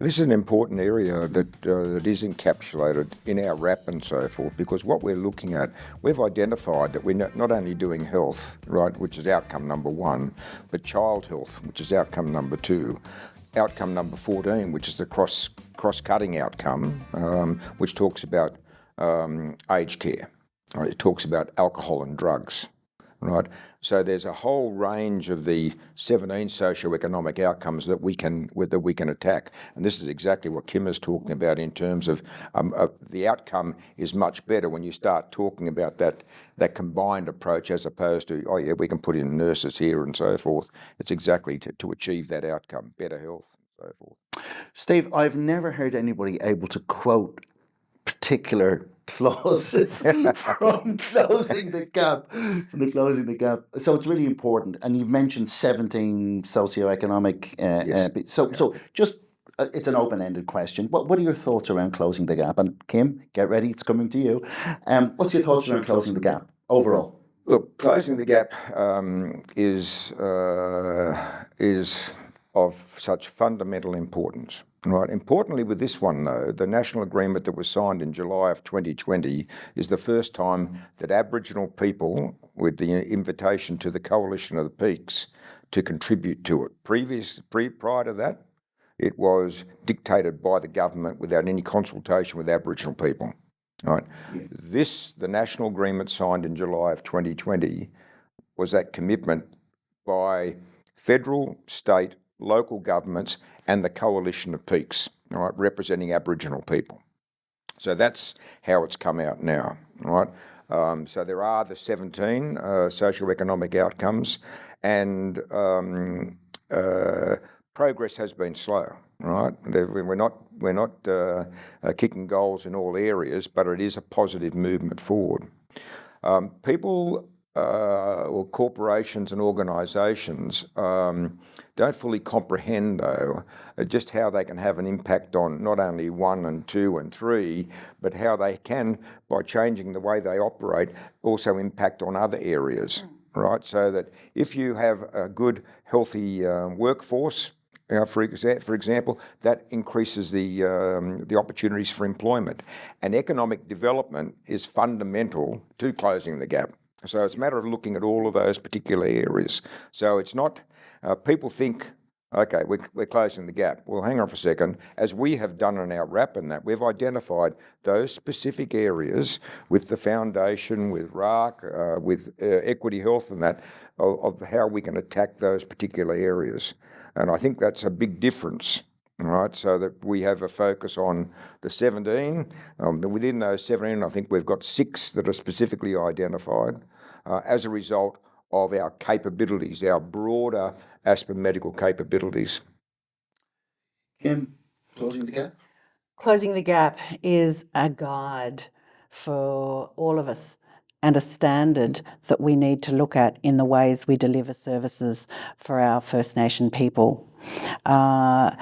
This is an important area that is encapsulated in our RAP and so forth, because what we're looking at, we've identified that we're not only doing health, right, which is outcome number 1, but child health, which is outcome number 2, outcome number 14, which is the cross-cutting outcome, which talks about aged care. Right? It talks about alcohol and drugs. Right, so there's a whole range of the 17 socio-economic outcomes that we can attack, and this is exactly what Kim is talking about in terms of the outcome is much better when you start talking about that combined approach as opposed to we can put in nurses here and so forth. It's exactly to achieve that outcome, better health and so forth. Steve, I've never heard anybody able to quote particular clauses from closing the gap. So it's really important. And you've mentioned 17 socioeconomic. Yes. So just it's an open-ended question. What are your thoughts around closing the gap? And Kim, get ready, it's coming to you. What's your thoughts around closing the gap overall? Look, closing the gap is of such fundamental importance. Right. Importantly, with this one, though, the national agreement that was signed in July of 2020 is the first time that Aboriginal people, with the invitation to the Coalition of the Peaks, to contribute to it. Prior to that, it was dictated by the government without any consultation with Aboriginal people. Right. Yeah. The national agreement signed in July of 2020 was that commitment by federal, state, local governments and the Coalition of Peaks, right, representing Aboriginal people. So that's how it's come out now, right? So there are the 17 socioeconomic outcomes, and progress has been slow, right? We're not kicking goals in all areas, but it is a positive movement forward. People or corporations and organisations don't fully comprehend, though, just how they can have an impact on not only 1 and 2 and 3, but how they can, by changing the way they operate, also impact on other areas, right? So that if you have a good, healthy workforce, for example, that increases the opportunities for employment. And economic development is fundamental to closing the gap. So it's a matter of looking at all of those particular areas. So it's not, people think, okay, we're closing the gap. Well, hang on for a second. As we have done in our RAP and that, we've identified those specific areas with the foundation, with RARC, with Equity Health and that, of how we can attack those particular areas. And I think that's a big difference, right? So that we have a focus on the 17. Within those 17, I think we've got 6 that are specifically identified as a result of our capabilities, our broader Aspen Medical capabilities. Kim, closing the gap? Closing the gap is a guide for all of us and a standard that we need to look at in the ways we deliver services for our First Nation people. I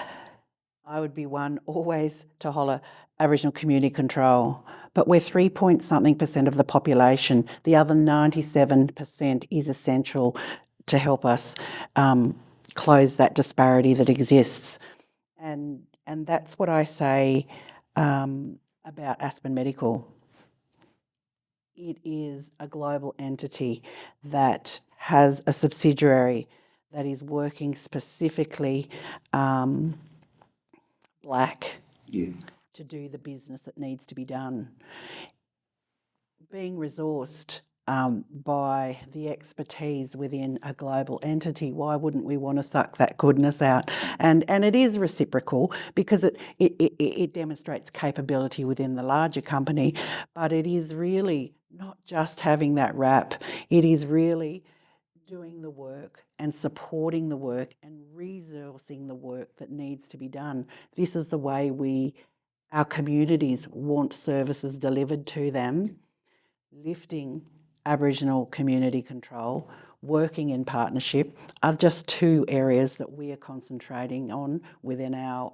would be one always to holler Aboriginal community control, but we're 3-point-something% of the population. The other 97% is essential to help us close that disparity that exists. And that's what I say about Aspen Medical. It is a global entity that has a subsidiary that is working specifically black to do the business that needs to be done. Being resourced by the expertise within a global entity, why wouldn't we want to suck that goodness out? And it is reciprocal because it demonstrates capability within the larger company, but it is really not just having that RAP, it is really doing the work and supporting the work and resourcing the work that needs to be done. This is the way our communities want services delivered to them, lifting Aboriginal community control, working in partnership are just two areas that we are concentrating on within our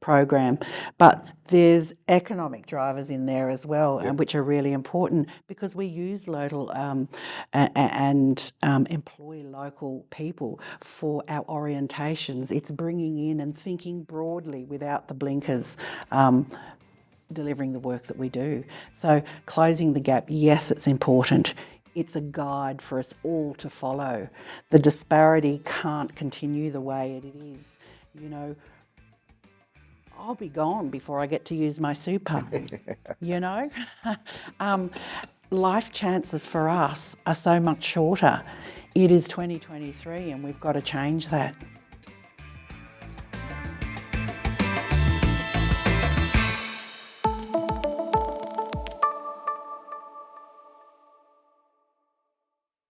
program. But there's economic drivers in there as well, which are really important because we use local and employ local people for our orientations. It's bringing in and thinking broadly without the blinkers. Delivering the work that we do. So closing the gap, yes, it's important. It's a guide for us all to follow. The disparity can't continue the way it is. You know, I'll be gone before I get to use my super, you know? Life chances for us are so much shorter. It is 2023 and we've got to change that.